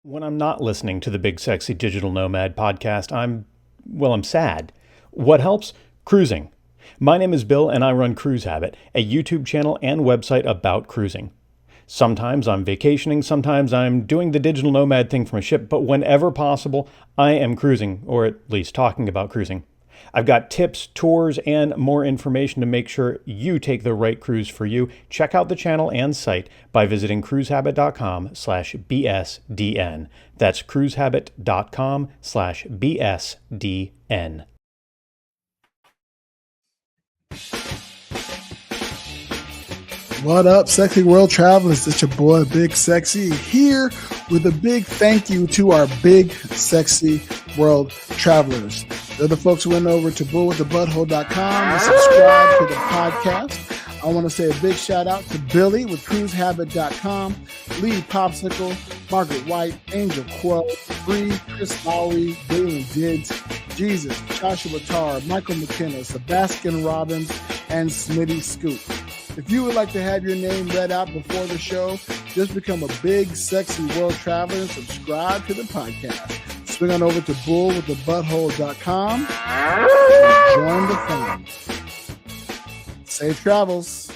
When I'm not listening to the Big Sexy Digital Nomad podcast, I'm sad. What helps? Cruising. My name is Bill and I run Cruise Habit, a YouTube channel and website about cruising. Sometimes I'm vacationing, sometimes I'm doing the digital nomad thing from a ship, but whenever possible, I am cruising, or at least talking about cruising. I've got tips, tours, and more information to make sure you take the right cruise for you. Check out the channel and site by visiting cruisehabit.com/BSDN. That's cruisehabit.com/BSDN. What up, sexy world travelers? It's your boy, Big Sexy, here with a big thank you to our big, sexy world travelers. They're the folks who went over to bullwiththebutthole.com and subscribe to the podcast. I want to say a big shout out to Billy with cruisehabit.com, Lee Popsicle, Margaret White, Angel Quo, Bree, Chris Lowry, Dalen Diggs, Jesus, Joshua Tarr, Michael McKenna, Sebastian Robbins, and Smitty Scoop. If you would like to have your name read out before the show, just become a big, sexy world traveler and subscribe to the podcast. Swing on over to bullwiththebutthole.com and join the fun. Safe travels.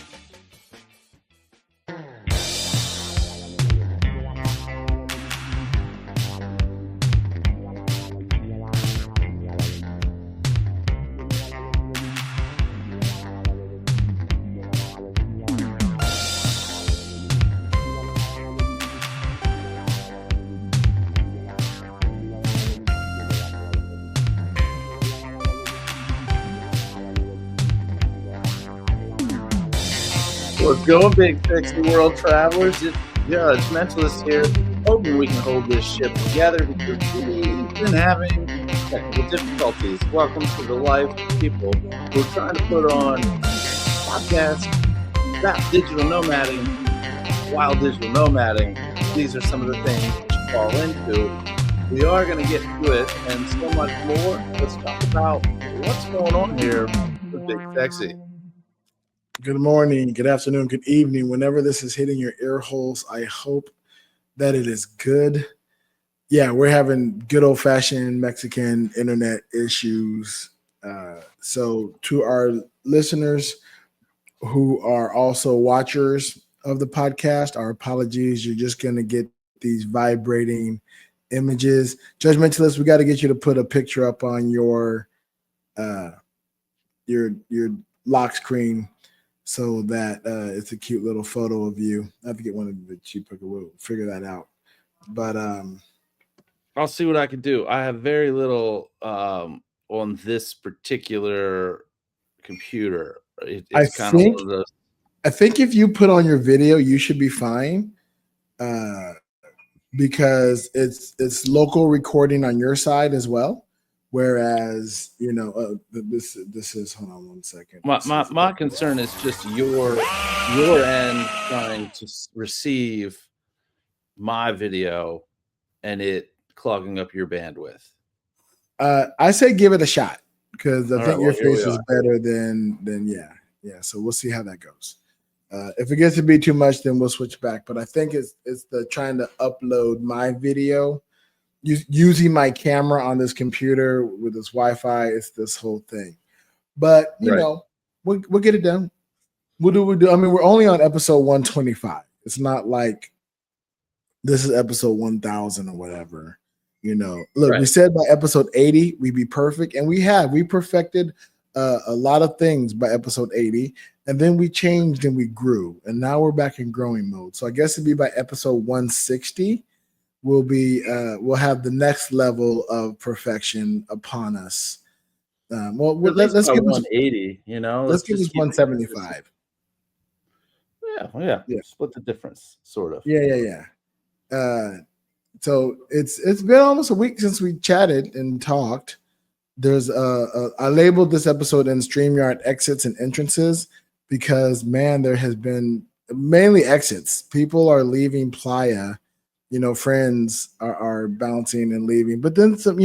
What's going, big sexy world travelers? It's Mentalist here. Hoping we can hold this ship together because we've been having technical difficulties. Welcome to the life of people who are trying to put on podcasts about digital nomading, while digital nomading. These are some of the things that you fall into. We are going to get to it and so much more. Let's talk about what's going on here with Big Sexy. Good morning, good afternoon, good evening. Whenever this is hitting your ear holes, I hope that it is good. Yeah, we're having good old-fashioned Mexican internet issues. So to our listeners who are also watchers of the podcast, our apologies. You're just going to get these vibrating images. Judgmentalist, we got to get you to put a picture up on your lock screen, so that it's a cute little photo of you. I have to get one of the cheaper. We'll figure that out. But I'll see what I can do. I have very little on this particular computer. I think if you put on your video, you should be fine. Because it's local recording on your side as well. Whereas, this is, hold on one second. My concern is just your end trying to receive my video and it clogging up your bandwidth. I say give it a shot because I think your face is better than yeah. So we'll see how that goes. If it gets to be too much, then we'll switch back. But I think it's the trying to upload my video. Using my camera on this computer with this Wi-Fi, it's this whole thing. But we'll get it done. We'll do. I mean, we're only on episode 125. It's not like this is episode 1000 or whatever. Look, We said by episode 80 we'd be perfect, and we perfected a lot of things by episode 80, and then we changed and we grew, and now we're back in growing mode. So I guess it'd be by episode 160. We'll have the next level of perfection upon us. Let's give 180. Let's give us 175. Yeah. Split the difference, sort of. Yeah. So it's been almost a week since we chatted and talked. There's I labeled this episode in StreamYard exits and entrances because, man, there has been mainly exits. People are leaving Playa. Friends are bouncing and leaving. But then some,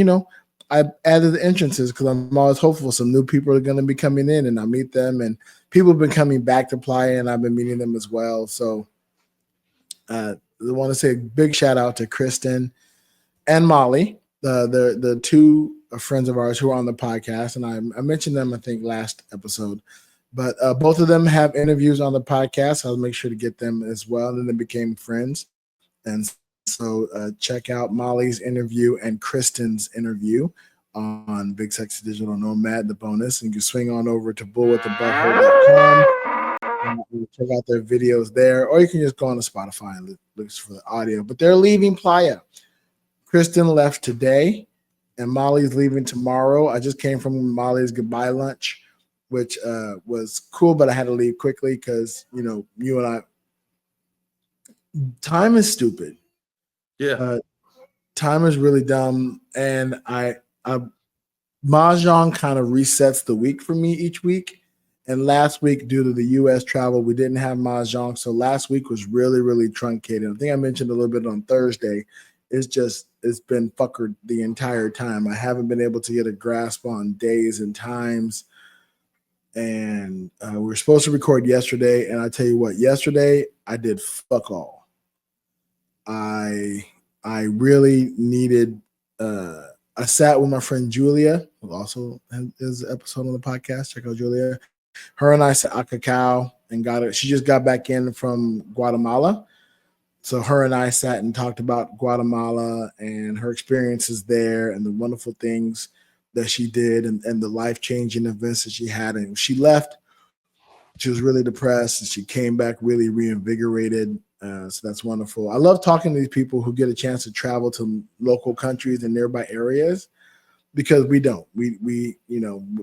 I added the entrances because I'm always hopeful some new people are going to be coming in and I'll meet them. And people have been coming back to Playa and I've been meeting them as well. So I want to say a big shout out to Kristen. and Molly, the two friends of ours who are on the podcast, and I mentioned them, I think, last episode. But both of them have interviews on the podcast. I'll make sure to get them as well. And then they became friends. And so check out Molly's interview and Kristen's interview on Big Sexy Digital Nomad, the bonus. And you can swing on over to bullwiththebutthole.com and check out their videos there. Or you can just go on to Spotify and look for the audio. But they're leaving Playa. Kristen left today, and Molly's leaving tomorrow. I just came from Molly's goodbye lunch, which was cool, but I had to leave quickly because, you and I, time is stupid. Yeah. Time is really dumb. And Mahjong kind of resets the week for me each week. And last week, due to the U.S. travel, we didn't have Mahjong. So last week was really, really truncated. I think I mentioned a little bit on Thursday. It's been fuckered the entire time. I haven't been able to get a grasp on days and times. And we were supposed to record yesterday. And I tell you what, yesterday I did fuck all. I really needed, I sat with my friend Julia, who also has an episode on the podcast. Check out Julia. Her and I sat at Cacao and got it. She just got back in from Guatemala. So her and I sat and talked about Guatemala and her experiences there and the wonderful things that she did and the life-changing events that she had. And she left, she was really depressed, and she came back really reinvigorated. So that's wonderful. I love talking to these people who get a chance to travel to local countries and nearby areas, because we don't. We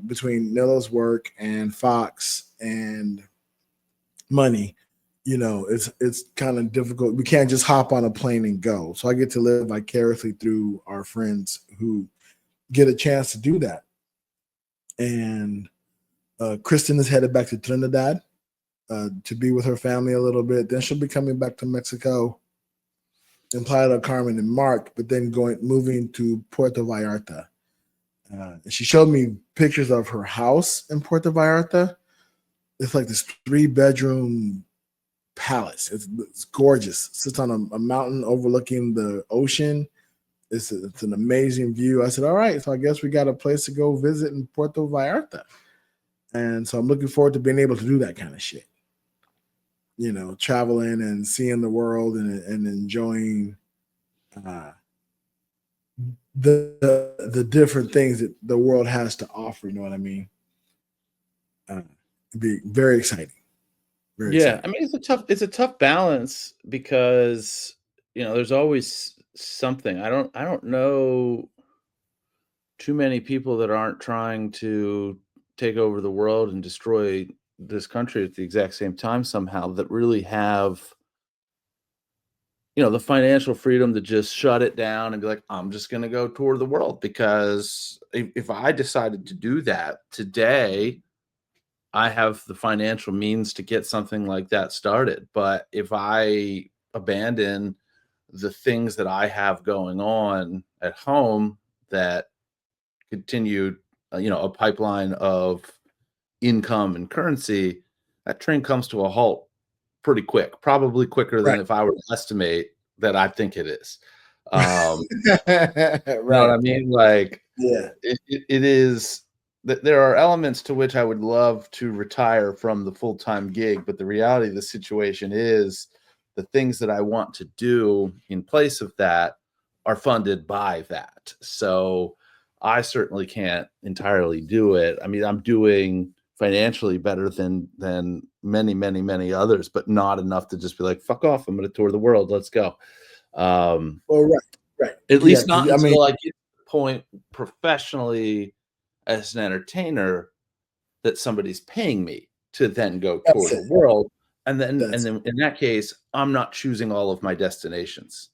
between Nilo's work and Fox and money, it's kind of difficult. We can't just hop on a plane and go. So I get to live vicariously through our friends who get a chance to do that. And Kristen is headed back to Trinidad to be with her family a little bit. Then she'll be coming back to Mexico and Playa del Carmen in March, but then moving to Puerto Vallarta. She showed me pictures of her house in Puerto Vallarta. It's like this 3-bedroom palace. It's gorgeous. It sits on a mountain overlooking the ocean. It's an amazing view. I said, all right, so I guess we got a place to go visit in Puerto Vallarta. And so I'm looking forward to being able to do that kind of shit. Traveling and seeing the world and enjoying the different things that the world has to offer. You know what I mean? It'd be very exciting. Very exciting. I mean, it's a tough balance because there's always something. I don't know too many people that aren't trying to take over the world and destroy this country at the exact same time somehow, that really have the financial freedom to just shut it down and be like, I'm just going to go tour the world. Because if I decided to do that today, I have the financial means to get something like that started. But if I abandon the things that I have going on at home that continue, a pipeline of income and currency, that train comes to a halt pretty quick, probably quicker than if I were to estimate that I think it is. You know what I mean? Like, yeah, it is that there are elements to which I would love to retire from the full-time gig, but the reality of the situation is the things that I want to do in place of that are funded by that. So I certainly can't entirely do it. I mean, I'm doing financially better than many, many, many others, but not enough to just be like, fuck off, I'm going to tour the world. Let's go. Right. At least not until I get to the point professionally as an entertainer that somebody's paying me to then go tour the world. And then in that case, I'm not choosing all of my destinations.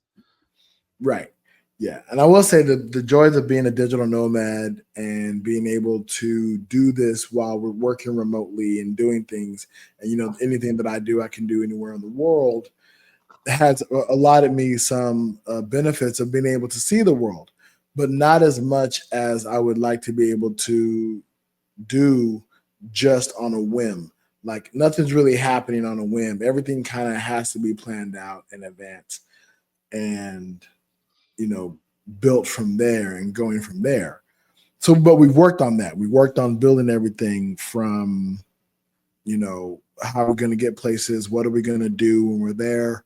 Right. Yeah. And I will say that the joys of being a digital nomad and being able to do this while we're working remotely and doing things, and anything that I do, I can do anywhere in the world, has allotted me some benefits of being able to see the world, but not as much as I would like to be able to do just on a whim. Like, nothing's really happening on a whim. Everything kind of has to be planned out in advance. And, built from there and going from there. So, but we've worked on that. We worked on building everything from, how we're going to get places. What are we going to do when we're there?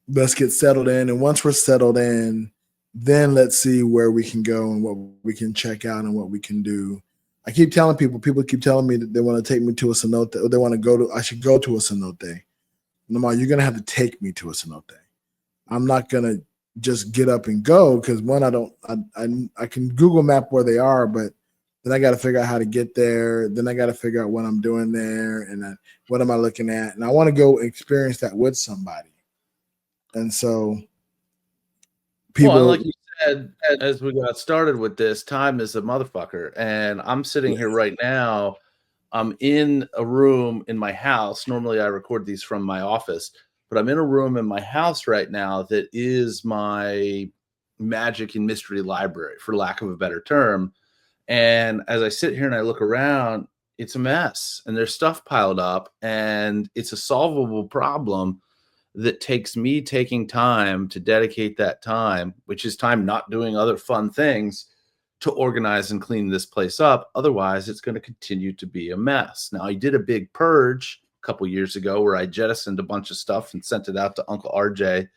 Let's get settled in. And once we're settled in, then let's see where we can go and what we can check out and what we can do. I keep telling people keep telling me that they want to take me to a cenote, or they want to I should go to a cenote. Nomad, you're going to have to take me to a cenote. I'm not going to just get up and go, because one, I can Google map where they are, but then I got to figure out how to get there. Then I got to figure out what I'm doing there, and what am I looking at? And I want to go experience that with somebody. And so people, well, like you said, as we got started with this, time is a motherfucker. And I'm sitting here right now. I'm in a room in my house. Normally I record these from my office, but I'm in a room in my house right now that is my magic and mystery library, for lack of a better term. And as I sit here and I look around, it's a mess, and there's stuff piled up, and it's a solvable problem that takes me taking time to dedicate that time, which is time not doing other fun things, to organize and clean this place up. Otherwise, it's going to continue to be a mess. Now, I did a big purge a couple years ago where I jettisoned a bunch of stuff and sent it out to Uncle RJ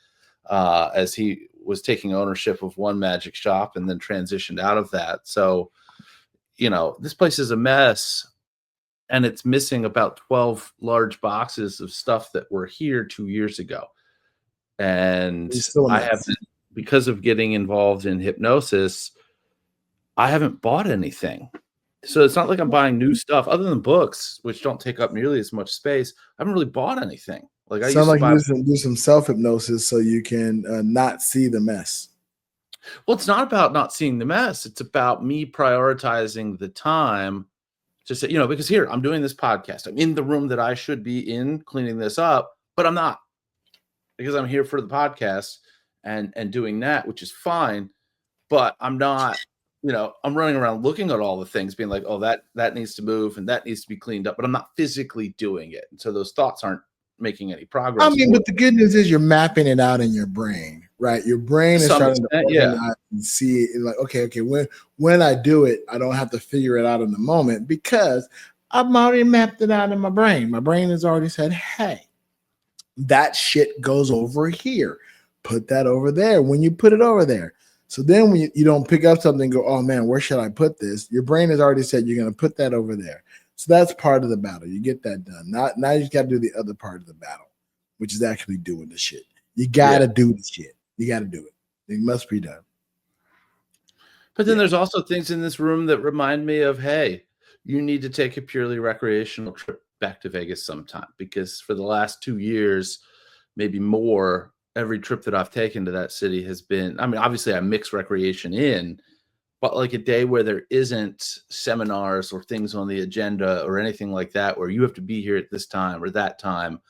as he was taking ownership of one magic shop and then transitioned out of that. So, this place is a mess, and it's missing about 12 large boxes of stuff that were here 2 years ago. And I haven't, because of getting involved in hypnosis, I haven't bought anything. So it's not like I'm buying new stuff other than books, which don't take up nearly as much space. I haven't really bought anything. Like I sound like you do some self-hypnosis so you can not see the mess. Well, it's not about not seeing the mess. It's about me prioritizing the time to say, because here I'm doing this podcast. I'm in the room that I should be in cleaning this up, but I'm not, because I'm here for the podcast and doing that, which is fine. But I'm not, I'm running around looking at all the things, being like, oh, that needs to move and that needs to be cleaned up, but I'm not physically doing it. And so those thoughts aren't making any progress. I mean, but the good news is you're mapping it out in your brain, right? Your brain is starting to organize and see it. Like, okay, when I do it, I don't have to figure it out in the moment, because I've already mapped it out in my brain. My brain has already said, hey, that shit goes over here. Put that over there when you put it over there. So then when you don't pick up something and go, oh man, where should I put this? Your brain has already said you're going to put that over there. So that's part of the battle. You get that done. Now you just got to do the other part of the battle, which is actually doing the shit. You got to do the shit. You got to do it. It must be done. But then there's also things in this room that remind me of, hey, you need to take a purely recreational trip back to Vegas sometime, because for the last 2 years, maybe more, every trip that I've taken to that city has been, I mean, obviously I mix recreation in, but like a day where there isn't seminars or things on the agenda or anything like that, where you have to be here at this time or that time.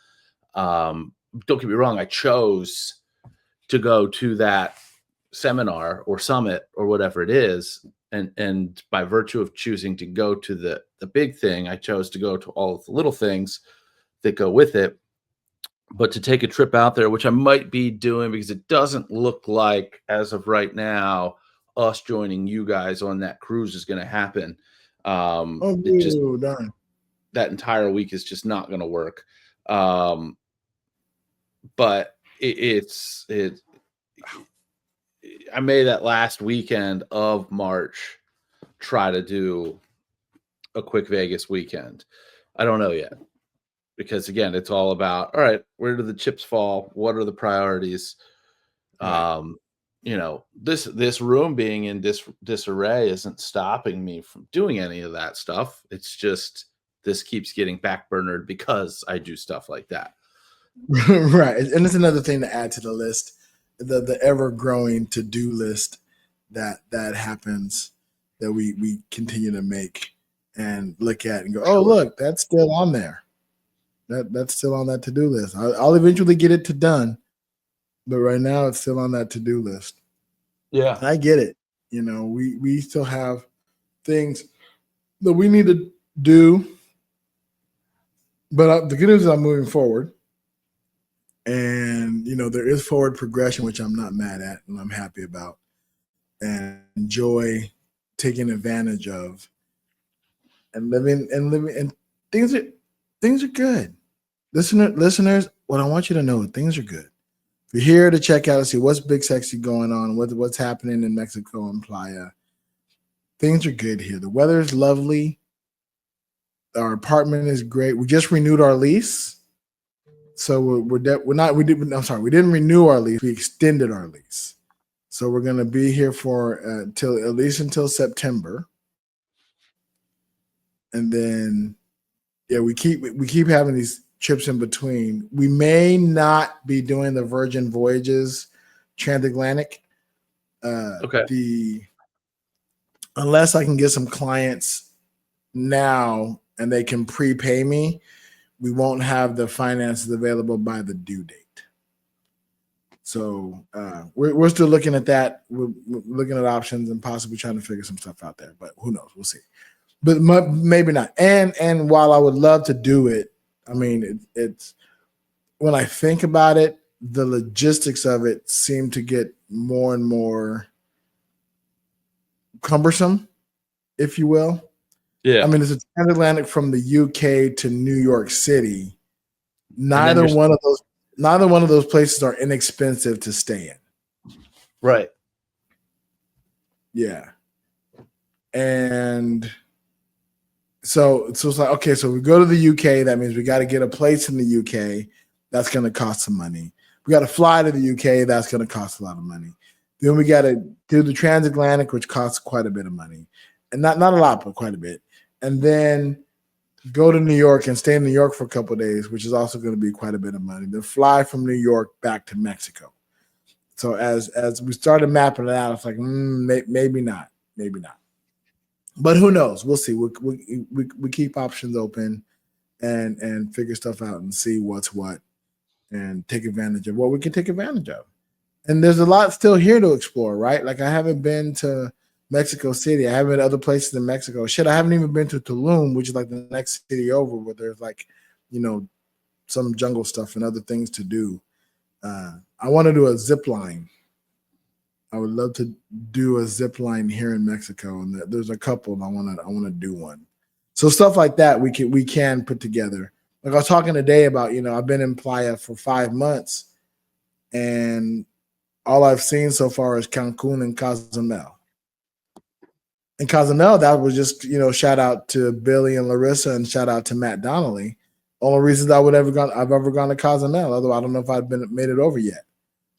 Don't get me wrong. I chose to go to that seminar or summit or whatever it is. And by virtue of choosing to go to the big thing, I chose to go to all of the little things that go with it. But to take a trip out there, which I might be doing, because it doesn't look like, as of right now, us joining you guys on that cruise is going to happen. That entire week is just not going to work. But I may that last weekend of March try to do a quick Vegas weekend. I don't know yet, because again, it's all about, all right, where do the chips fall? What are the priorities? Right. This room being in disarray isn't stopping me from doing any of that stuff. It's just, this keeps getting backburnered because I do stuff like that. Right. And it's another thing to add to the list, the ever-growing to-do list that happens, that we continue to make and look at and go, oh, look, that's still on there. That's still on that to-do list. I'll eventually get it done, but right now it's still on that to-do list. Yeah. And I get it. We still have things that we need to do, but the good news is I'm moving forward. And, there is forward progression, which I'm not mad at and I'm happy about and enjoy taking advantage of and living and things are good. Listeners, what I want you to know, things are good. If you're here to check out and see what's Big Sexy going on, what's happening in Mexico and Playa, things are good here. The weather is lovely. Our apartment is great. We just renewed our lease. So we didn't renew our lease. We extended our lease. So we're going to be here for at least until September. And then, we keep having these trips in between. We may not be doing the Virgin Voyages transatlantic. Okay. Unless I can get some clients now and they can prepay me, we won't have the finances available by the due date. So we're still looking at that. We're looking at options and possibly trying to figure some stuff out there. But who knows? We'll see. But maybe not. And while I would love to do it, I mean, it's when I think about it, the logistics of it seem to get more and more cumbersome, if you will. Yeah. I mean, it's a transatlantic from the UK to New York City. Neither one of those places are inexpensive to stay in. Right. Yeah. And so it's like, okay, so we go to the UK. That means we got to get a place in the UK. That's going to cost some money. We got to fly to the UK. That's going to cost a lot of money. Then we got to do the transatlantic, which costs quite a bit of money. And not a lot, but quite a bit. And then go to New York and stay in New York for a couple of days, which is also going to be quite a bit of money. Then fly from New York back to Mexico. So as we started mapping it out, it's like, maybe not. But who knows? We'll see. We keep options open and figure stuff out and see what's what and take advantage of what we can take advantage of. And there's a lot still here to explore, right? Like I haven't been to Mexico City. I haven't been to other places in Mexico. Shit, I haven't even been to Tulum, which is like the next city over where there's like, some jungle stuff and other things to do. I want to do a zip line. I would love to do a zip line here in Mexico, and there's a couple. And I want to do one. So stuff like that we can put together. Like I was talking today about, I've been in Playa for 5 months, and all I've seen so far is Cancun and Cozumel. And Cozumel, that was just, shout out to Billy and Larissa and shout out to Matt Donnelly. Only reasons I've ever gone to Cozumel. Although I don't know if I've made it over yet.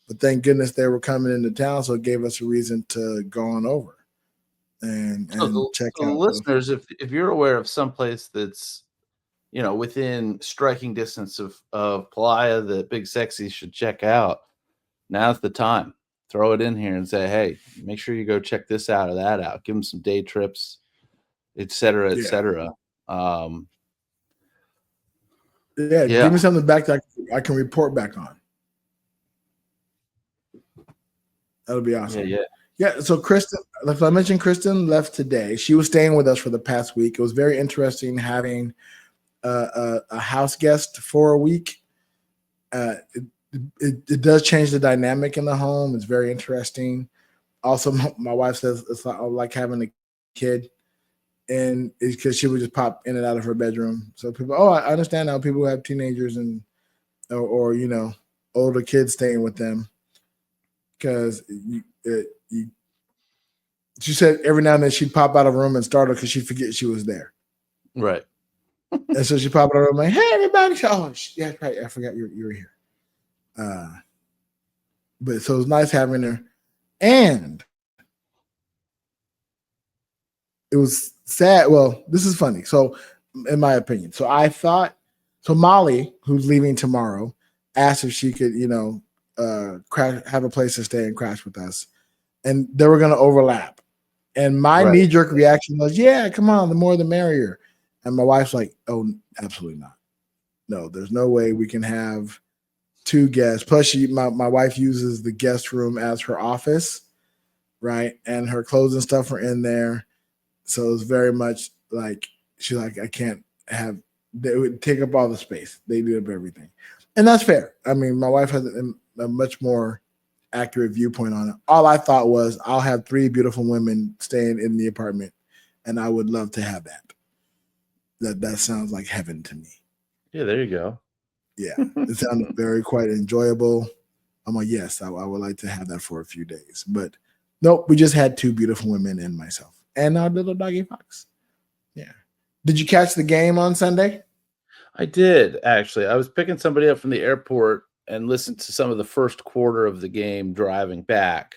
But thank goodness they were coming into town, so it gave us a reason to go on over and check out. Listeners, if you're aware of some place that's, within striking distance of Playa that Big Sexy should check out, now's the time. Throw it in here and say, hey, make sure you go check this out or that out. Give them some day trips, et cetera, et cetera. Give me something back that I can report back on. That'll be awesome. Yeah. So Kristen, like I mentioned, Kristen left today. She was staying with us for the past week. It was very interesting having a house guest for a week. It does change the dynamic in the home. It's very interesting. Also, my wife says it's like having a kid, and it's because she would just pop in and out of her bedroom. So people, I understand now. People who have teenagers and or older kids staying with them. Because she said every now and then she'd pop out of a room and start her because she'd forget she was there. Right. And so she popped out of the room like, hey, everybody. Yeah, right. I forgot you were here. But so it was nice having her. And it was sad. Well, this is funny. So in my opinion, so Molly, who's leaving tomorrow, asked if she could, have a place to stay and crash with us, and they were going to overlap. And my knee-jerk reaction was, yeah, come on, the more the merrier. And my wife's like, oh, absolutely not. No, there's no way we can have two guests. Plus, my wife uses the guest room as her office, right? And her clothes and stuff are in there. So it's very much like, she's like, I can't have, they would take up all the space. They do up everything. And that's fair. I mean, my wife has a much more accurate viewpoint on it. All I thought was I'll have 3 beautiful women staying in the apartment, and I would love to have that. That sounds like heaven to me. Yeah, there you go. Yeah, it sounded quite enjoyable. I'm like, yes, I would like to have that for a few days. But nope, we just had 2 beautiful women and myself and our little doggy Fox. Yeah. Did you catch the game on Sunday? I did, actually. I was picking somebody up from the airport and listened to some of the first quarter of the game driving back,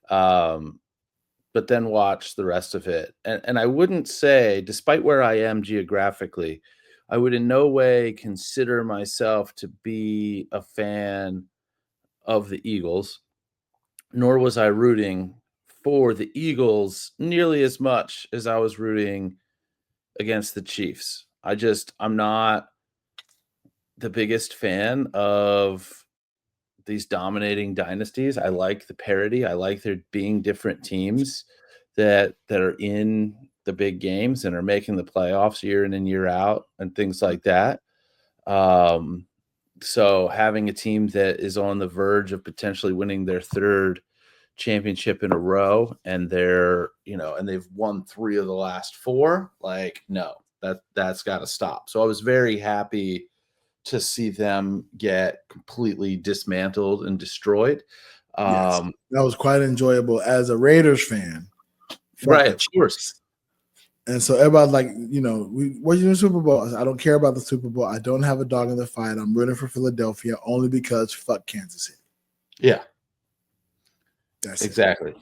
but then watched the rest of it. And I wouldn't say, despite where I am geographically, I would in no way consider myself to be a fan of the Eagles, nor was I rooting for the Eagles nearly as much as I was rooting against the Chiefs. I'm not the biggest fan of these dominating dynasties. I like the parity. I like there being different teams that are in the big games and are making the playoffs year in and year out and things like that. So having a team that is on the verge of potentially winning their 3rd championship in a row, and and they've won 3 of the last 4, like, no, that's got to stop. So I was very happy to see them get completely dismantled and destroyed. Yes, that was quite enjoyable as a Raiders fan. Right, of course. And so everybody's like, what's your Super Bowl? I don't care about the Super Bowl. I don't have a dog in the fight. I'm rooting for Philadelphia only because fuck Kansas City. Yeah. That's exactly. It.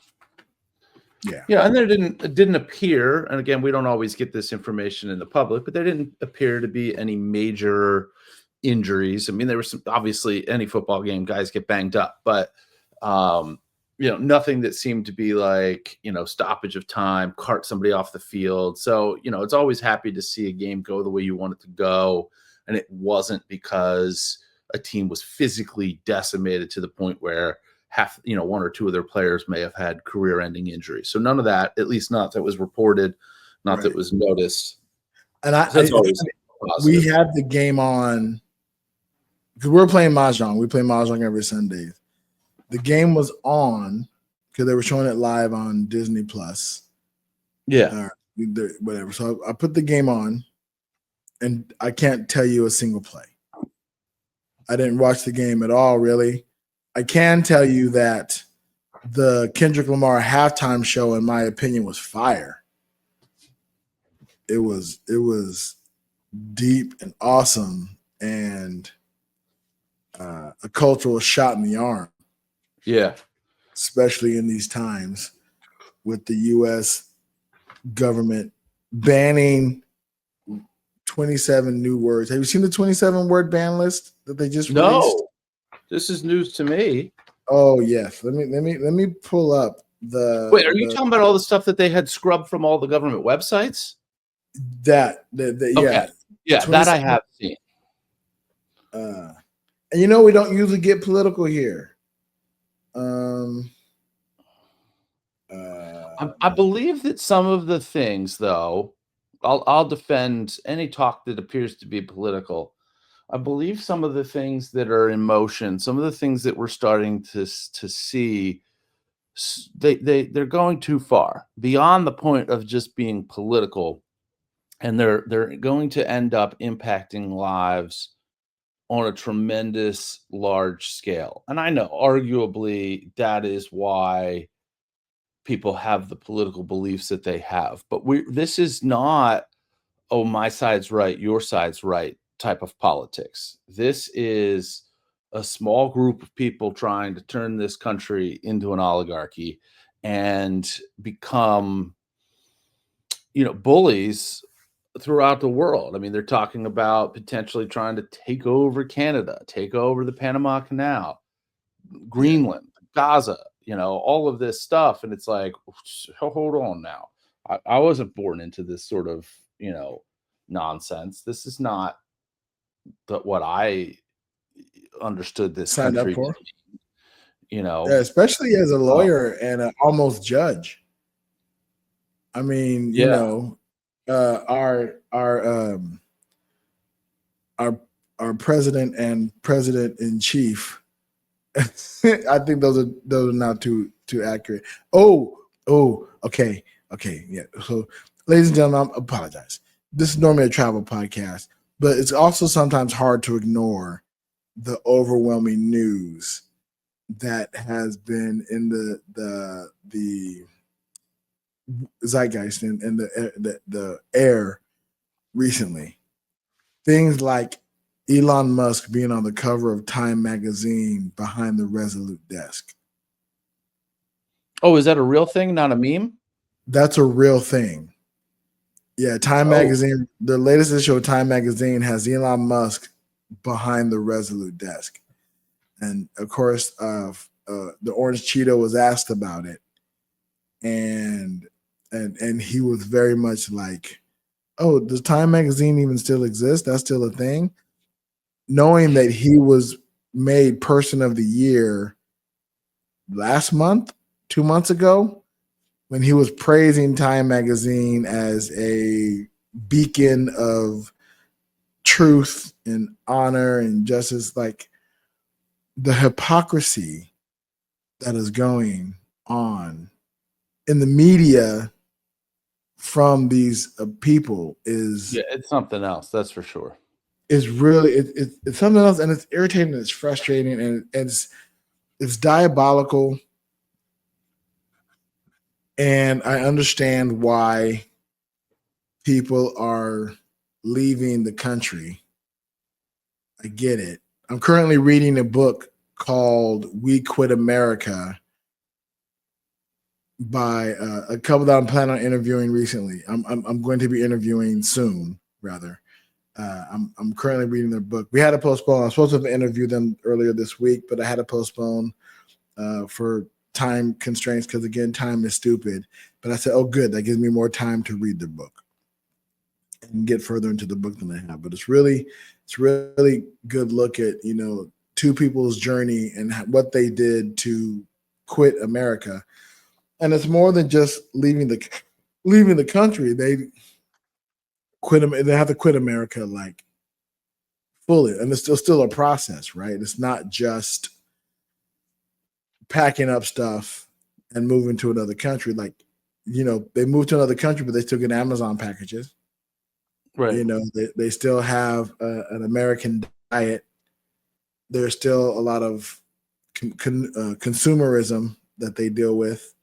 Yeah. Yeah, and it didn't appear, and again, we don't always get this information in the public, but there didn't appear to be any major injuries. I mean, there was some, obviously any football game, guys get banged up, but nothing that seemed to be like, stoppage of time, cart somebody off the field. So, it's always happy to see a game go the way you want it to go. And it wasn't because a team was physically decimated to the point where 1 or 2 of their players may have had career-ending injuries. So none of that, at least not that was reported, not that was noticed. And we had the game on because we're playing Mahjong. We play Mahjong every Sunday. The game was on because they were showing it live on Disney Plus. Yeah. Whatever. So I put the game on, and I can't tell you a single play. I didn't watch the game at all, really. I can tell you that the Kendrick Lamar halftime show, in my opinion, was fire. It was deep and awesome, and a cultural shot in the arm. Yeah. Especially in these times with the U.S. government banning 27 new words. Have you seen the 27 word ban list that they just released? No. This is news to me. Oh yes. Let me pull up the. Wait, are you talking about all the stuff that they had scrubbed from all the government websites? Yeah. Okay. Yeah, that I have seen. And we don't usually get political here. I believe that some of the things, though, I'll defend any talk that appears to be political. I believe some of the things that are in motion, some of the things that we're starting to see, they're going too far beyond the point of just being political, and they're going to end up impacting lives on a tremendous large scale. And I know arguably that is why people have the political beliefs that they have, but this is not, oh, my side's right, your side's right type of politics. This is a small group of people trying to turn this country into an oligarchy and become, bullies throughout the world. I mean, they're talking about potentially trying to take over Canada, take over the Panama Canal, Greenland, Gaza, all of this stuff. And it's like, hold on now. I wasn't born into this sort of, nonsense. This is not what I understood this country for. Yeah, especially as a lawyer and an almost judge. I mean, our our president and president in chief. I think those are not too accurate. Okay, yeah. So, ladies and gentlemen, I apologize. This is normally a travel podcast, but it's also sometimes hard to ignore the overwhelming news that has been in the zeitgeist and the air recently. Things like Elon Musk being on the cover of Time magazine behind the Resolute desk. Oh, is that a real thing, not a meme? That's a real thing. Yeah, Time magazine, the latest issue of Time magazine has Elon Musk behind the Resolute desk. And of course, the Orange Cheeto was asked about it. And he was very much like, oh, does Time magazine even still exist? That's still a thing? Knowing that he was made Person of the Year last month, 2 months ago, when he was praising Time magazine as a beacon of truth and honor and justice, like the hypocrisy that is going on in the media from these people is it's something else, that's for sure. Is really it's something else, and it's irritating, it's frustrating, and it's diabolical. And I understand why people are leaving the country. I get it. I'm currently reading a book called We Quit America by a couple that I'm planning on interviewing recently. I'm going to be interviewing soon, rather. I'm currently reading their book. We had to postpone. I was supposed to interview them earlier this week, but I had to postpone for time constraints because, again, time is stupid. But I said, oh, good. That gives me more time to read the book and get further into the book than I have. But it's really good look at, two people's journey and what they did to quit America. And it's more than just leaving the country. They have to quit America like fully. And it's still a process, right? It's not just packing up stuff and moving to another country. Like, they moved to another country, but they still get Amazon packages. Right. They still have an American diet. There's still a lot of consumerism that they deal with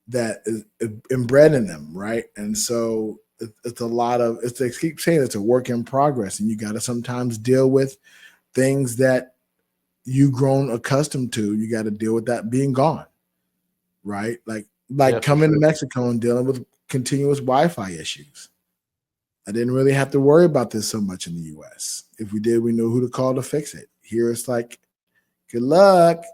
that is inbred in them, right? And so it's a lot of, they keep saying it's a work in progress, and you got to sometimes deal with things that you've grown accustomed to. You got to deal with that being gone, right? Like coming to Mexico and dealing with continuous Wi-Fi issues. I didn't really have to worry about this so much in the US. If we did, we knew who to call to fix it. Here it's like, good luck.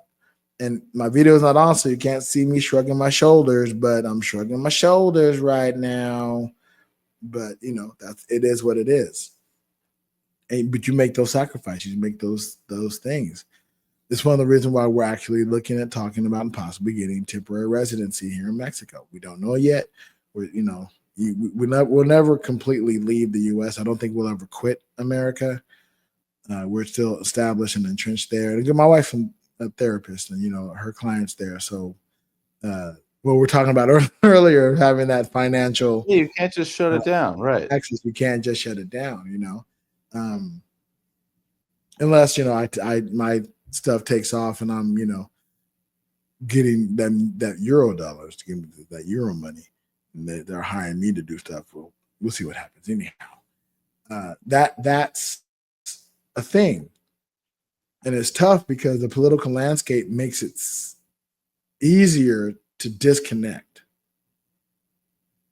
And my video is not on, so you can't see me shrugging my shoulders, but I'm shrugging my shoulders right now. But, it is what it is. But you make those sacrifices, you make those things. It's one of the reasons why we're actually looking at talking about and possibly getting temporary residency here in Mexico. We don't know yet. We'll never completely leave the U.S. I don't think we'll ever quit America. We're still established and entrenched there. And my wife's a therapist, and her clients there. So, what we're talking about earlier, having that financial, you can't just shut it down, right? Access, you can't just shut it down, unless my stuff takes off and I'm getting them that euro dollars to give me that euro money, and they're hiring me to do stuff. Well, we'll see what happens. Anyhow, that's a thing. And it's tough because the political landscape makes it easier to disconnect,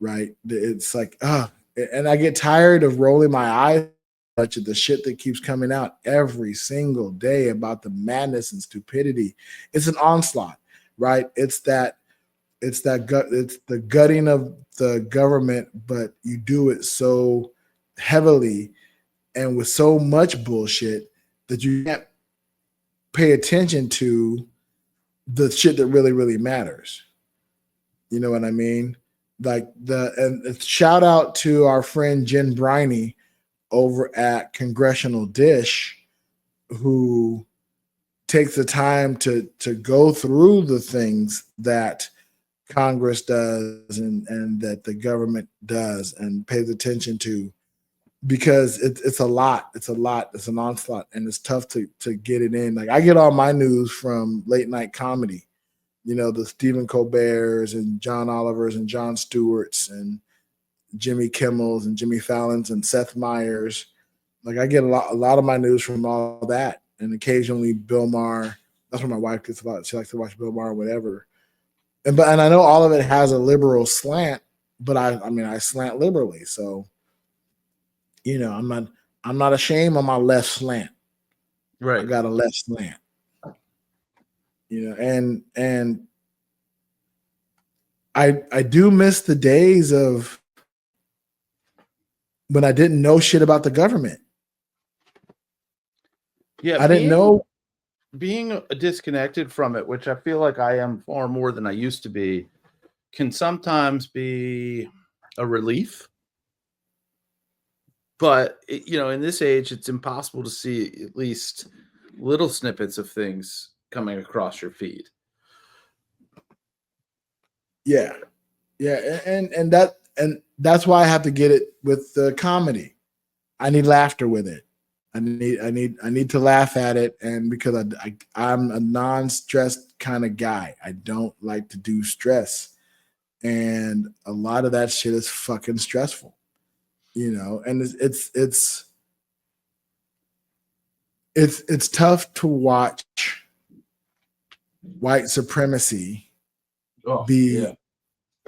right? It's like, and I get tired of rolling my eyes at the shit that keeps coming out every single day about the madness and stupidity. It's an onslaught, right? It's the gutting of the government, but you do it so heavily and with so much bullshit that you can't pay attention to the shit that really, really matters. You know what I mean? Like and shout out to our friend Jen Briney over at Congressional Dish who takes the time to go through the things that Congress does and that the government does and pays attention to, because it's a lot. It's an onslaught, and it's tough to get it in. Like, I get all my news from late night comedy, the Stephen Colberts and John Olivers and Jon Stewarts and Jimmy Kimmels and Jimmy Fallons and Seth Meyers. Like, I get a lot of my news from all that, and occasionally Bill Maher. That's what my wife gets about. She likes to watch Bill Maher or whatever. And I know all of it has a liberal slant, but I slant liberally. So, I'm not ashamed of my left slant. Right. I got a left slant. And I do miss the days of when I didn't know shit about the government. Yeah, I didn't know. Being disconnected from it, which I feel like I am far more than I used to be, can sometimes be a relief. But, in this age, it's impossible to see at least little snippets of things coming across your feed. Yeah. Yeah. And that's why I have to get it with the comedy. I need laughter with it. I need to laugh at it, and because I'm a non-stressed kind of guy. I don't like to do stress, and a lot of that shit is fucking stressful, and it's tough to watch white supremacy be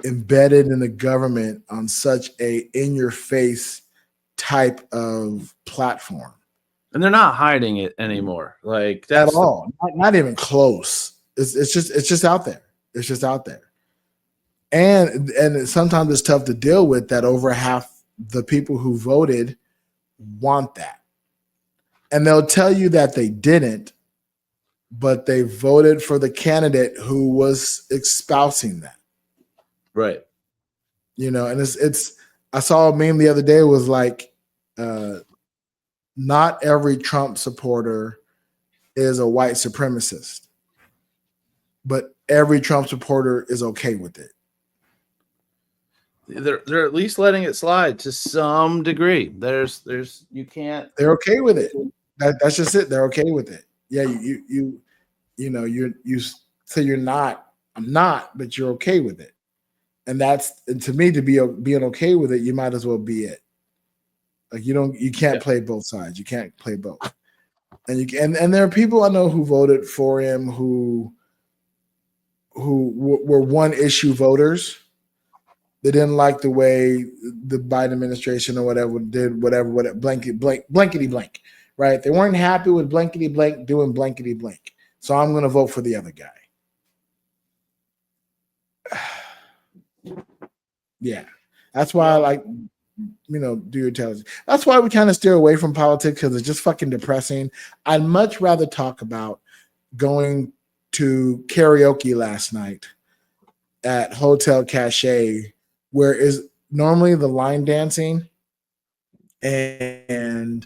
embedded in the government on such a in-your-face type of platform. And they're not hiding it anymore. Like, that's at all. Not even close. It's just out there. It's just out there. And sometimes it's tough to deal with that over half the people who voted want that. And they'll tell you that they didn't, but they voted for the candidate who was espousing that. Right. And it's I saw a meme the other day, was like, not every Trump supporter is a white supremacist, but every Trump supporter is okay with it. They're at least letting it slide to some degree. There's you can't. They're okay with it. That's just it. They're okay with it. Yeah, you say you're not. I'm not, but you're okay with it. And to me, to being okay with it, you might as well be it. Like, you can't play both sides. You can't play both. And there are people I know who voted for him who were one issue voters. They didn't like the way the Biden administration or whatever did whatever blankety blank, right? They weren't happy with blankety blank doing blankety blank. So I'm going to vote for the other guy. Yeah, that's why I like, do your intelligence. That's why we kind of steer away from politics, because it's just fucking depressing. I'd much rather talk about going to karaoke last night at Hotel Cache, where is normally the line dancing, and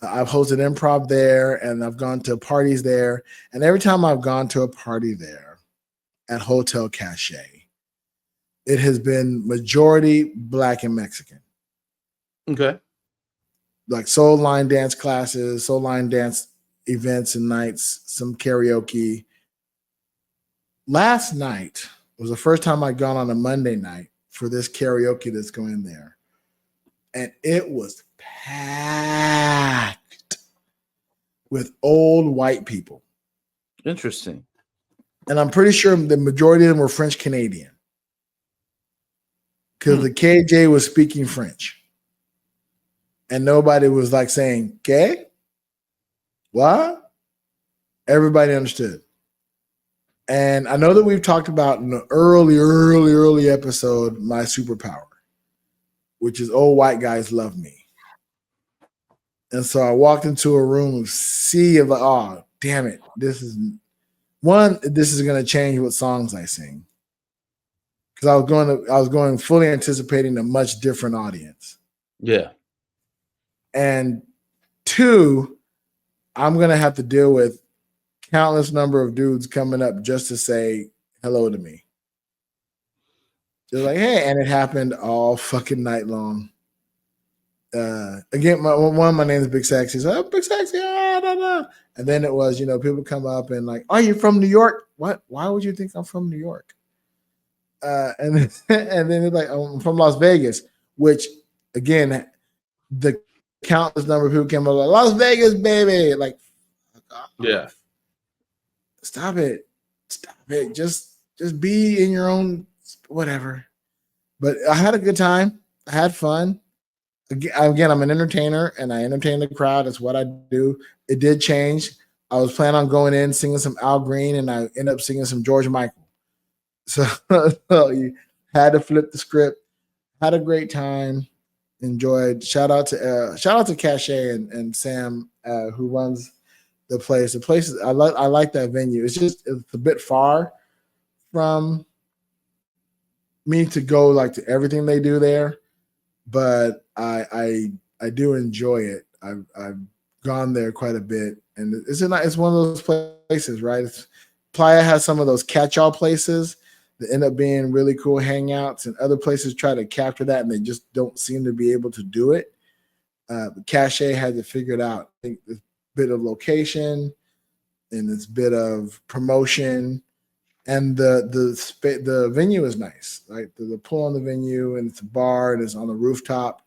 I've hosted improv there, and I've gone to parties there, and every time I've gone to a party there at Hotel Cache, it has been majority Black and Mexican. Okay. Like soul line dance classes, soul line dance events and nights, some karaoke. Last night was the first time I'd gone on a Monday night for this karaoke that's going there. And it was packed with old white people. Interesting. And I'm pretty sure the majority of them were French Canadian, because the KJ was speaking French. And nobody was like saying, "Okay, what?" Everybody understood. And I know that we've talked about in the early episode my superpower, which is old white guys love me. And so I walked into a room of sea of, oh, damn it. This is going to change what songs I sing. Because I was going fully anticipating a much different audience. Yeah. And two, I'm gonna have to deal with countless number of dudes coming up just to say hello to me. Just like, hey, and it happened all fucking night long. Again, one of my names is Big Sexy. So, Big Sexy, and then it was, people come up and like, are you from New York? What? Why would you think I'm from New York? And then it's like, I'm from Las Vegas, which again, the countless number of people came up like, Las Vegas, baby. Like, yeah. Stop it. Just be in your own whatever. But I had a good time. I had fun. Again, I'm an entertainer and I entertain the crowd. That's what I do. It did change. I was planning on going in singing some Al Green and I ended up singing some George Michael. So you had to flip the script. Had a great time. Enjoyed. Shout out to Cachet and Sam who runs the place. The place is, I like that venue. It's a bit far from me to go like to everything they do there, but I do enjoy it. I've gone there quite a bit, and it's one of those places, right? Playa has some of those catch-all places that end up being really cool hangouts, and other places try to capture that, and they just don't seem to be able to do it. Cachet had to figure it out. I think this bit of location and this bit of promotion, and the venue is nice. Right, the pool on the venue, and it's a bar, and it's on the rooftop,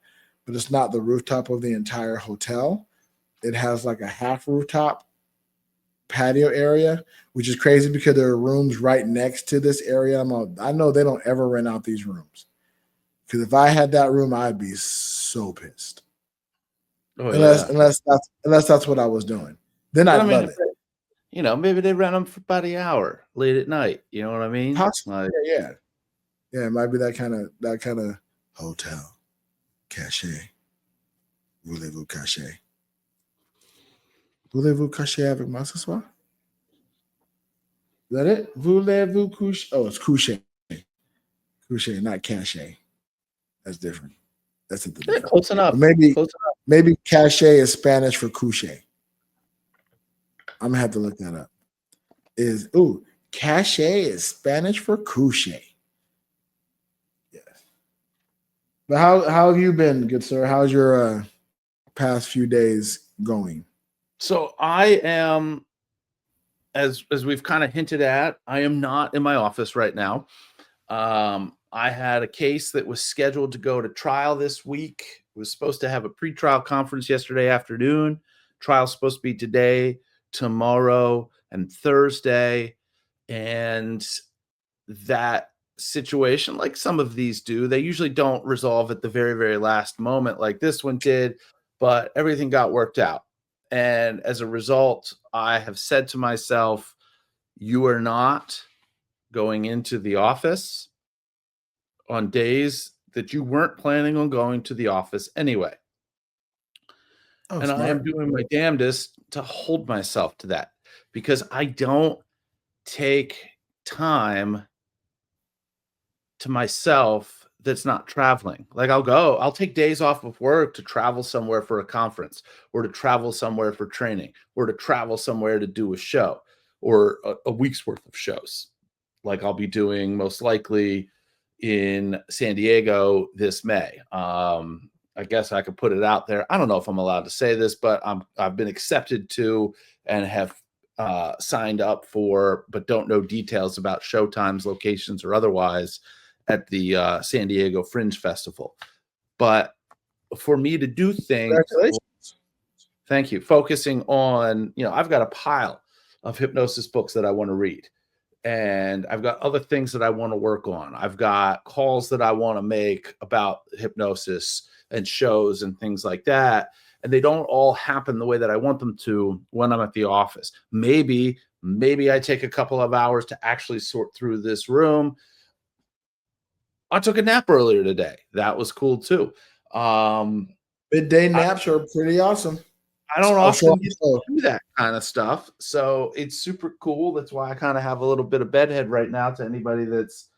but it's not the rooftop of the entire hotel. It has like a half rooftop patio area, which is crazy because there are rooms right next to this area. I know they don't ever rent out these rooms, because if I had that room, I'd be so pissed. Oh, unless that's what I was doing, then I'd love it. Maybe they rent them for about an hour late at night. You know what I mean? Possibly, yeah. It might be that kind of hotel. Cachet. Voulez-vous cacher? Voulez-vous cacher avec moi ce soir? Is that it? Voulez-vous coucher? Oh, it's coucher. Coucher, not cachet. That's different. That's something different. Close enough. Maybe cachet is Spanish for coucher. I'm gonna have to look that up. Cachet is Spanish for coucher. Yes. But how have you been, good sir? How's your past few days going? So I am, as we've kind of hinted at, I am not in my office right now. I had a case that was scheduled to go to trial this week. It was supposed to have a pre-trial conference yesterday afternoon. Trial's supposed to be today, tomorrow, and Thursday. And that situation, like some of these do, they usually don't resolve at the very, very last moment like this one did, but everything got worked out. And as a result, I have said to myself, you are not going into the office on days that you weren't planning on going to the office anyway. And smart. I am doing my damnedest to hold myself to that, because I don't take time to myself that's not traveling. Like I'll take days off of work to travel somewhere for a conference, or to travel somewhere for training, or to travel somewhere to do a show, or a week's worth of shows. Like I'll be doing most likely in San Diego this May. I guess I could put it out there. I don't know if I'm allowed to say this, but I've been accepted to and have signed up for, but don't know details about show times, locations, or otherwise at the San Diego Fringe Festival. But for me to do things, congratulations. Thank you. Focusing on, I've got a pile of hypnosis books that I want to read. And I've got other things that I want to work on. I've got calls that I want to make about hypnosis and shows and things like that. And they don't all happen the way that I want them to when I'm at the office. Maybe I take a couple of hours to actually sort through this room. I took a nap earlier today. That was cool too. Midday naps are pretty awesome. I don't often get to do that kind of stuff. So it's super cool. That's why I kind of have a little bit of bedhead right now to anybody that's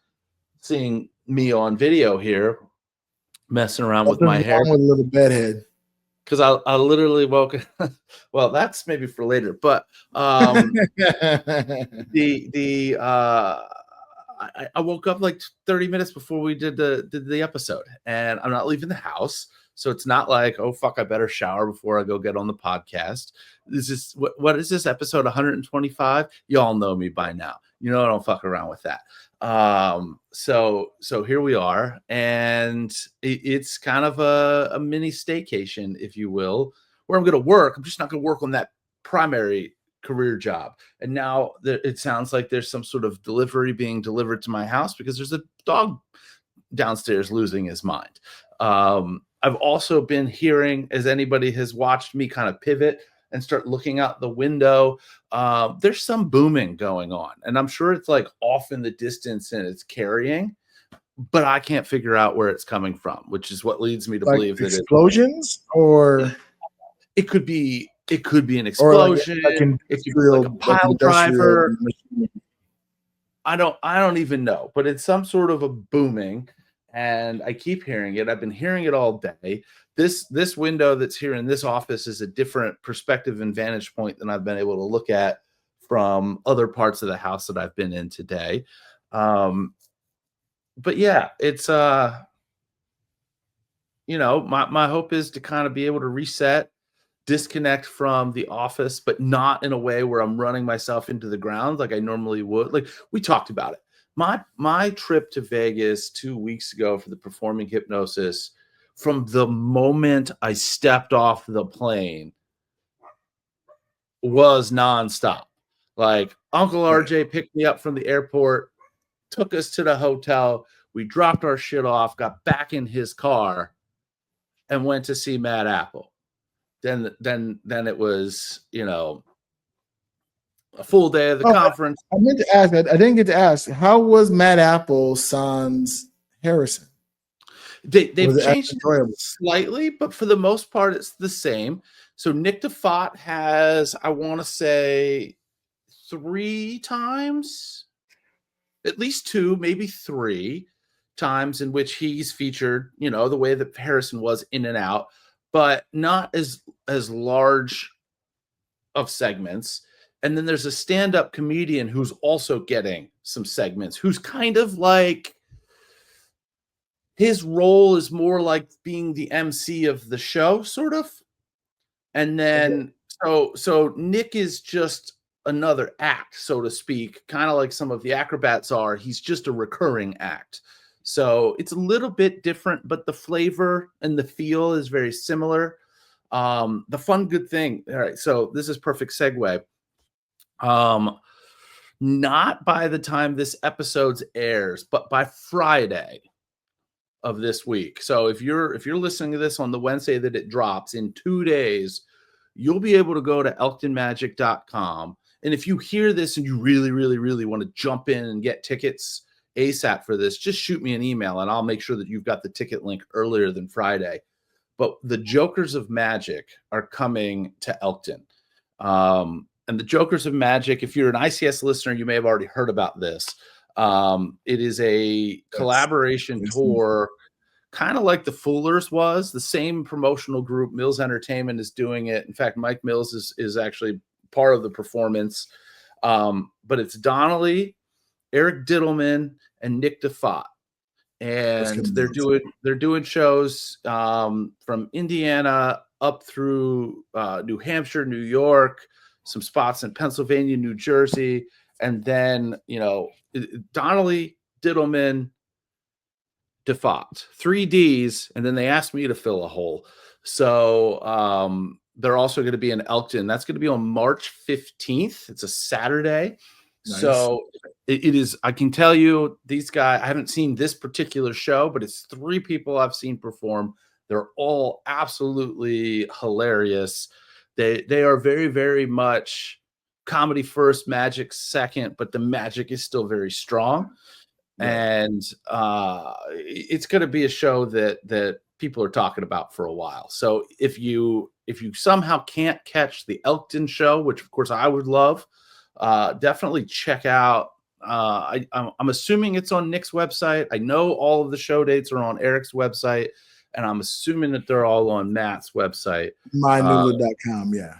seeing me on video here, messing around with my hair. With a little bedhead. because I literally woke. Well, that's maybe for later, but I woke up like 30 minutes before we did the episode, and I'm not leaving the house, so it's not like, oh fuck, I better shower before I go get on the podcast. This is what is this episode 125? Y'all know me by now. You know I don't fuck around with that. So here we are, and it's kind of a mini staycation, if you will, where I'm going to work. I'm just not going to work on that primary career job. And now it sounds like there's some sort of delivery being delivered to my house because there's a dog downstairs losing his mind. I've also been hearing, as anybody has watched me kind of pivot and start looking out the window, there's some booming going on. And I'm sure it's like off in the distance and it's carrying, but I can't figure out where it's coming from, which is what leads me to believe that explosions, or it could be an explosion, it could be like a pile driver. I don't even know, but it's some sort of a booming, and I keep hearing it. I've been hearing it all day. This window that's here in this office is a different perspective and vantage point than I've been able to look at from other parts of the house that I've been in today. But yeah, it's my hope is to kind of be able to reset, disconnect from the office, but not in a way where I'm running myself into the ground like I normally would. Like we talked about it. My trip to Vegas 2 weeks ago for the performing hypnosis, from the moment I stepped off the plane, was nonstop. Like Uncle RJ picked me up from the airport, took us to the hotel. We dropped our shit off, got back in his car, and went to see Mad Apple. Then it was, a full day of the conference. I meant to ask that. I didn't get to ask. How was Mad Apple sans Harrison? They've changed slightly, but for the most part, it's the same. So Nick DeFott has, I want to say, 3 times, at least 2, maybe 3 times in which he's featured, the way that Harrison was in and out, but not as large of segments. And then there's a stand-up comedian who's also getting some segments, who's kind of like, his role is more like being the MC of the show, sort of. And then, so Nick is just another act, so to speak, kind of like some of the acrobats are. He's just a recurring act. So it's a little bit different, but the flavor and the feel is very similar. The fun, good thing. All right. So this is perfect segue. Not by the time this episode airs, but by Friday of this week. So if you're listening to this on the Wednesday that it drops, in 2 days, you'll be able to go to elktonmagic.com. And if you hear this and you really, really, really want to jump in and get tickets ASAP for this, just shoot me an email and I'll make sure that you've got the ticket link earlier than Friday. But the Jokers of Magic are coming to Elkton. And the Jokers of Magic, if you're an ICS listener, you may have already heard about this. It is a collaboration tour, kind of like the Foolers was. The same promotional group, Mills Entertainment, is doing it. In fact, Mike Mills is actually part of the performance. But it's Donnelly, Eric Diddleman, and Nick DeFott. And they're doing shows from Indiana up through New Hampshire, New York, some spots in Pennsylvania, New Jersey, and then Donnelly, Diddleman, DeFott, 3 Ds, and then they asked me to fill a hole. So they're also going to be in Elkton. That's going to be on March 15th. It's a Saturday. Nice. So it is, I can tell you, these guys, I haven't seen this particular show, but it's 3 people I've seen perform. They're all absolutely hilarious. They are very, very much comedy first, magic second, but the magic is still very strong. Yeah. And it's going to be a show that people are talking about for a while. So if you somehow can't catch the Elkton show, which of course I would love, definitely check out. I'm assuming it's on Nick's website. I know all of the show dates are on Eric's website. and I'm assuming that they're all on Matt's website. mynewlook.com, yeah.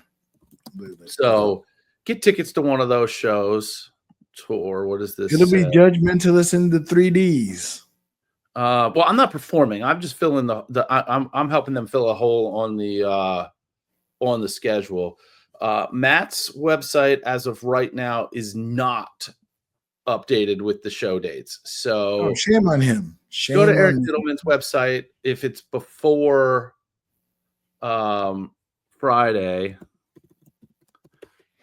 So get tickets to one of those shows. Tour. What is this? It'll be Judgmentalist in the 3Ds. Well, I'm not performing. I'm just filling I'm helping them fill a hole on the schedule. Matt's website as of right now is not updated with the show dates. So shame on him. Go to Eric Diddleman's website if it's before Friday.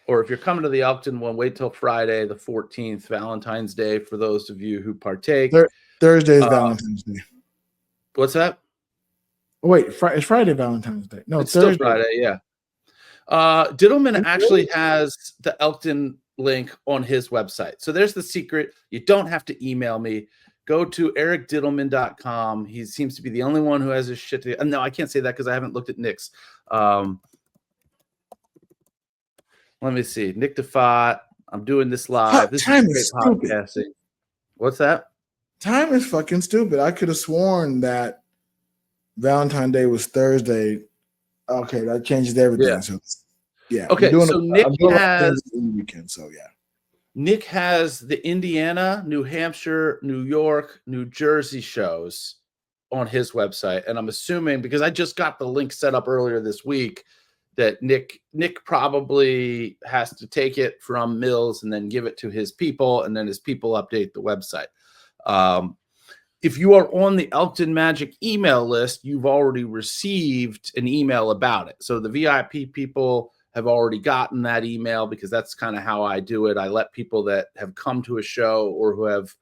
Or if you're coming to the Elkton one, wait till Friday, the 14th, Valentine's Day, for those of you who partake. Thursday is Valentine's Day. What's that? Oh, wait, it's Friday, Valentine's Day. No, it's Thursday. Still Friday, yeah. Diddleman actually has the Elkton link on his website. So there's the secret. You don't have to email me. Go to ericdiddleman.com. He seems to be the only one who has his shit together. No, I can't say that because I haven't looked at Nick's. Let me see. Nick DeFott. I'm doing this live. This time is stupid. Podcasting. What's that? Time is fucking stupid. I could have sworn that Valentine's Day was Thursday. Okay, that changes everything. Yeah. So yeah. Okay, so Nick has the weekend. So yeah. Nick has the Indiana, New Hampshire, New York, New Jersey shows on his website, and I'm assuming because I just got the link set up earlier this week that Nick probably has to take it from Mills and then give it to his people, and then his people update the website. If you are on the Elkton Magic email list, you've already received an email about it. So the VIP people have already gotten that email because that's kind of how I do it. I let people that have come to a show or who have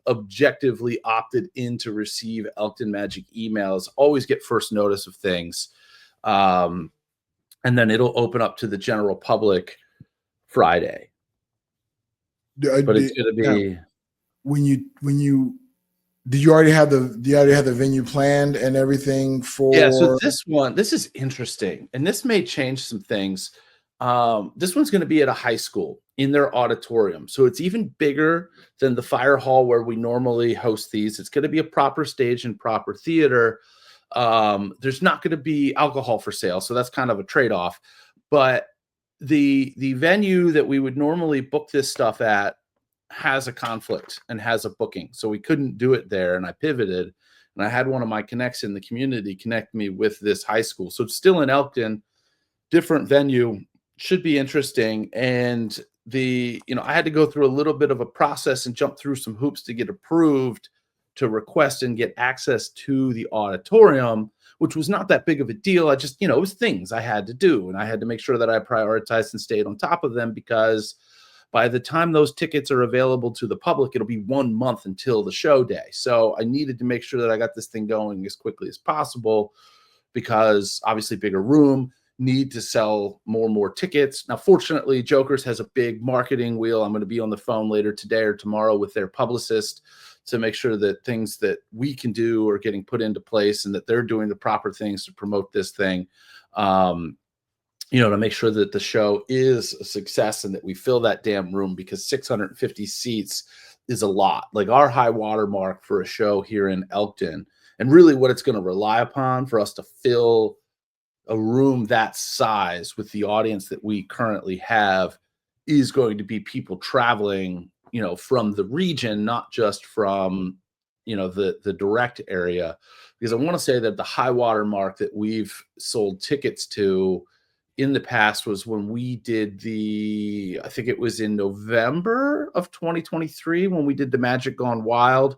objectively opted in to receive Elkton Magic emails always get first notice of things. And then it'll open up to the general public Friday. But it's going to be when you do you already have the venue planned and everything for? Yeah. So this is interesting, and this may change some things. This one's going to be at a high school in their auditorium, so it's even bigger than the fire hall where we normally host these. It's going to be a proper stage and proper theater. There's not going to be alcohol for sale, so that's kind of a trade-off. But the venue that we would normally book this stuff at has a conflict and has a booking, so we couldn't do it there. And I pivoted, and I had one of my connects in the community connect me with this high school. So it's still in Elkton, different venue, should be interesting. And I had to go through a little bit of a process and jump through some hoops to get approved to request and get access to the auditorium, which was not that big of a deal. I just, it was things I had to do, and I had to make sure that I prioritized and stayed on top of them, because by the time those tickets are available to the public, it'll be 1 month until the show day. So I needed to make sure that I got this thing going as quickly as possible, because obviously bigger room, need to sell more and more tickets. Now, fortunately, Jokers has a big marketing wheel. I'm going to be on the phone later today or tomorrow with their publicist to make sure that things that we can do are getting put into place and that they're doing the proper things to promote this thing. To make sure that the show is a success and that we fill that damn room, because 650 seats is a lot. Like our high water mark for a show here in Elkton, and really what it's going to rely upon for us to fill a room that size with the audience that we currently have is going to be people traveling, from the region, not just from, the direct area. Because I want to say that the high water mark that we've sold tickets to in the past was when we did I think it was in November of 2023, when we did the Magic Gone Wild.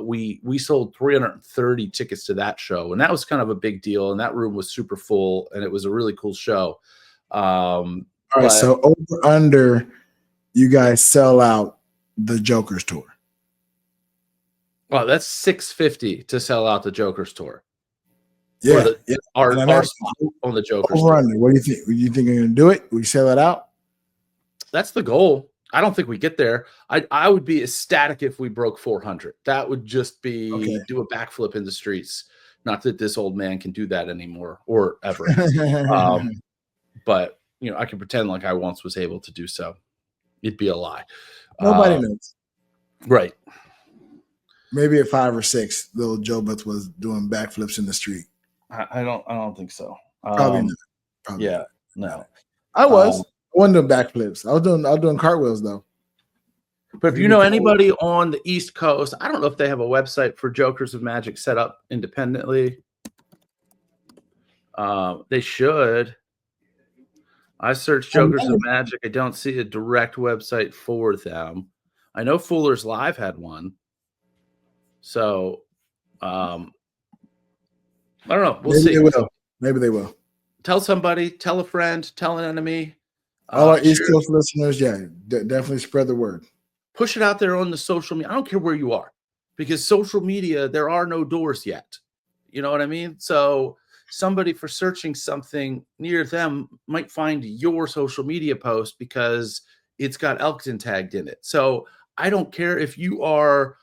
We sold 330 tickets to that show, and that was kind of a big deal. And that room was super full, and it was a really cool show. All right, so over under, you guys sell out the Jokers tour. Well, that's 650 to sell out the Jokers tour. Yeah, our spot on the Jokers over tour. Under. What do you think? You think you're gonna do it? We sell it out? That's the goal. I don't think we get there. I would be ecstatic if we broke 400. That would just be do a backflip in the streets. Not that this old man can do that anymore or ever. But I can pretend like I once was able to do so. It'd be a lie. Nobody knows. Right. maybe at 5 or 6, little Jobeth was doing backflips in the street. I don't think so. Probably not. Probably yeah, not. no. I wasn't doing backflips. I was doing cartwheels though. But if you know anybody on the East Coast, I don't know if they have a website for Jokers of Magic set up independently. They should. I searched Jokers of Magic. I don't see a direct website for them. I know Fuller's Live had one. So, I don't know. We'll see. Maybe they will. Tell somebody, tell a friend, tell an enemy. All our East Coast listeners, definitely spread the word. Push it out there on the social media. I don't care where you are, because social media, there are no doors yet. You know what I mean? So somebody for searching something near them might find your social media post because it's got Elkton tagged in it. So I don't care if you are,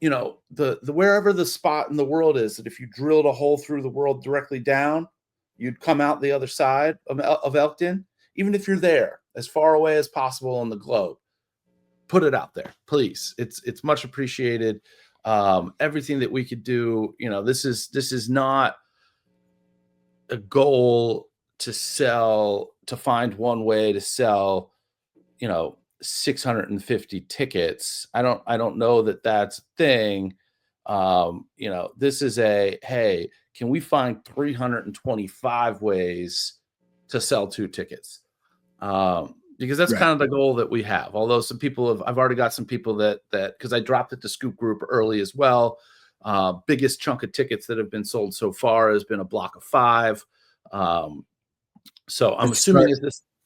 the wherever the spot in the world is, that if you drilled a hole through the world directly down, you'd come out the other side of Elkton. Even if you're there, as far away as possible on the globe, put it out there, please. It's much appreciated. Everything that we could do, this is not a goal to find one way to sell, 650 tickets. I don't know that that's a thing. This is hey, can we find 325 ways to sell 2 tickets? Because that's kind of the goal that we have. Although I've already got some people that because I dropped it to Scoop Group early as well. Biggest chunk of tickets that have been sold so far has been a block of 5. So I'm assuming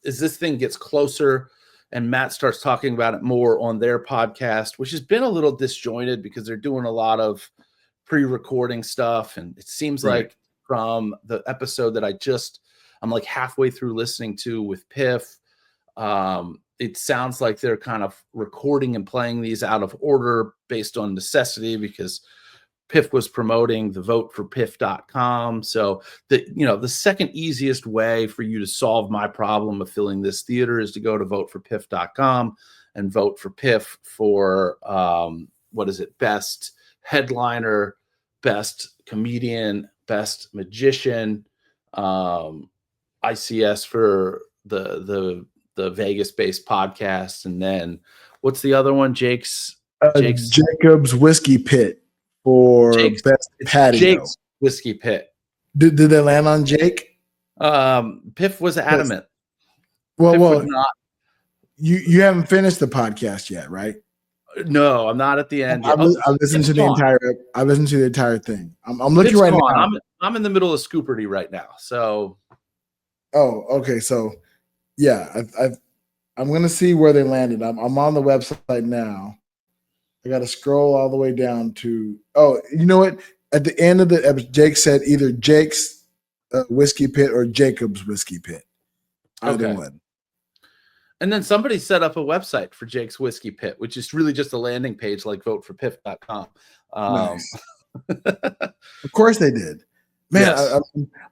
as this thing gets closer and Matt starts talking about it more on their podcast, which has been a little disjointed because they're doing a lot of pre-recording stuff. And it seems like from the episode that I'm like halfway through listening to with Piff, it sounds like they're kind of recording and playing these out of order based on necessity, because Piff was promoting the voteforpiff.com. So the second easiest way for you to solve my problem of filling this theater is to go to voteforpiff.com and vote for Piff for best headliner, best comedian, best magician, ICS for the Vegas-based podcast, and then what's the other one? Jacob's Whiskey Pit for best patio. Jake's Whiskey Pit. Did they land on Jake? Piff was adamant. Well, you haven't finished the podcast yet, right? No, I'm not at the end. I listened to the entire thing. I'm looking right now. I'm in the middle of Scooperty right now. So. Oh, okay. So, yeah, I'm gonna see where they landed. I'm on the website now. I got to scroll all the way down to. Oh, you know what? At the end of the episode, Jake said either Jake's Whiskey Pit or Jacob's Whiskey Pit. Either one. And then somebody set up a website for Jake's Whiskey Pit, which is really just a landing page like voteforpiff.com. Nice. Of course they did. Man, yes.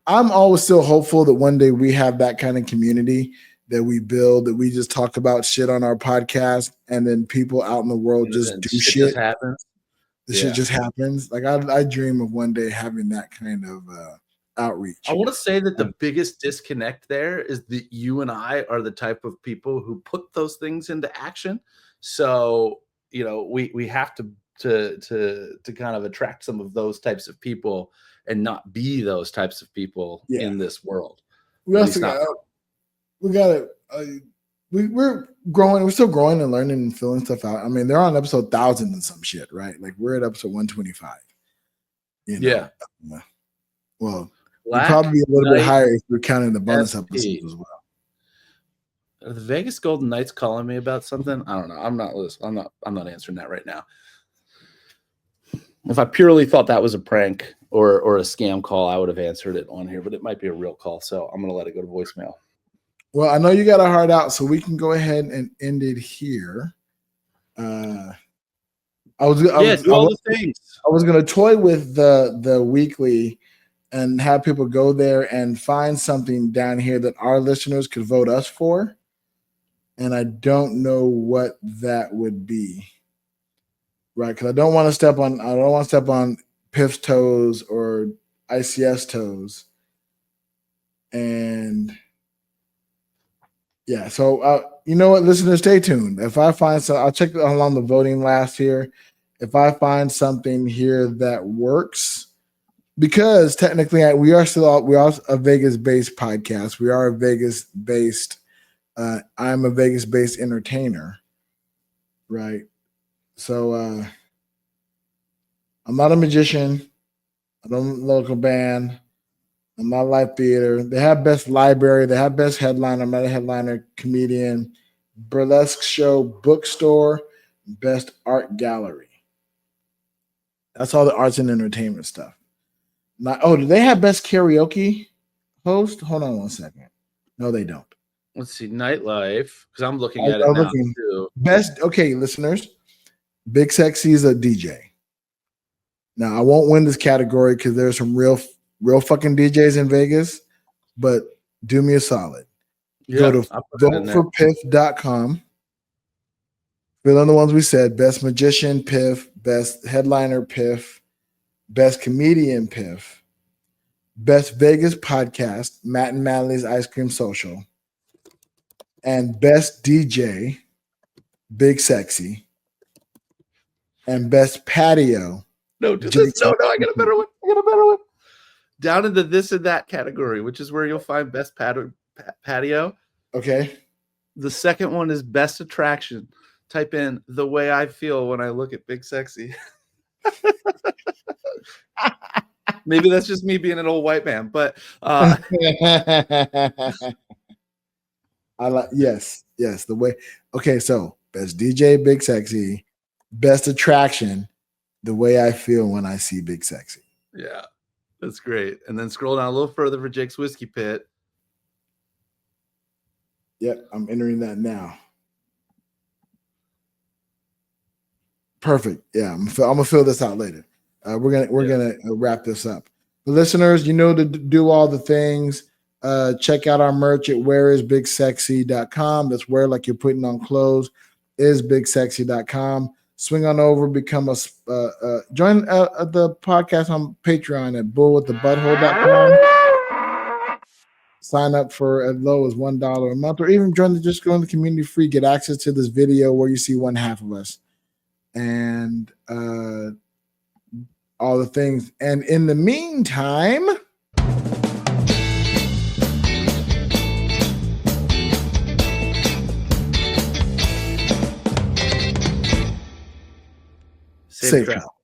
I'm always still hopeful that one day we have that kind of community that we build, that we just talk about shit on our podcast, and then people out in the world just do shit. Shit just happens. Like I dream of one day having that kind of outreach. I want to say that the biggest disconnect there is that you and I are the type of people who put those things into action. So, we have to kind of attract some of those types of people and not be those types of people in this world. We're growing. We're still growing and learning and filling stuff out. I mean, they're on episode 1,000 and some shit, right? Like we're at episode 125. Yeah. Well, we'll probably be a little bit higher if we're counting the bonus episodes as well. Are the Vegas Golden Knights calling me about something? I don't know. I'm not answering that right now. If I purely thought that was a prank or a scam call, I would have answered it on here, but it might be a real call. So I'm going to let it go to voicemail. Well, I know you got a heart out, so we can go ahead and end it here. I was going to toy with the weekly and have people go there and find something down here that our listeners could vote us for. And I don't know what that would be. right? Because I don't want to step on Piff's toes or ICS toes. And yeah, so you know what, listeners, stay tuned. If I find I'll check along the voting last here. If I find something here that works, because technically we are a Vegas-based podcast. We are a Vegas-based. I'm a Vegas-based entertainer, right? So I'm not a magician. I don't local band. I'm not live theater. They have best library. They have best headliner. I'm not a headliner. Comedian, burlesque show, bookstore, best art gallery. That's all the arts and entertainment stuff. Do they have best karaoke host? Hold on one second. No, they don't. Let's see, nightlife, because I'm looking at it now too. Best, okay, listeners. Big Sexy is a DJ. Now, I won't win this category because there's some real fucking DJs in Vegas, but do me a solid. Yeah, go to voteforpiff.com. Fill in the ones we said: best magician, Piff; best headliner, Piff; best comedian, Piff; best Vegas podcast, Matt and Madely's Ice Cream Social; and best DJ, Big Sexy; and best patio. No, do this. No, I got a better one. Down into this and that category, which is where you'll find best patio. Okay. The second one is best attraction. Type in the way I feel when I look at Big Sexy. Maybe that's just me being an old white man, but I like yes, the way. Okay, so best DJ, Big Sexy; best attraction, the way I feel when I see Big Sexy. Yeah, that's great. And then scroll down a little further for Jake's Whiskey Pit. Yep, I'm entering that now. Perfect. Yeah, I'm gonna fill this out later. We're gonna wrap this up. The listeners, you know to do all the things. Check out our merch at whereisbigsexy.com. That's where, like you're putting on clothes, is bigsexy.com. Swing on over, become join the podcast on Patreon at bullwiththebutthole.com. Sign up for as low as $1 a month, or even just go in the community free, get access to this video where you see one half of us. And all the things. And in the meantime, safe travel.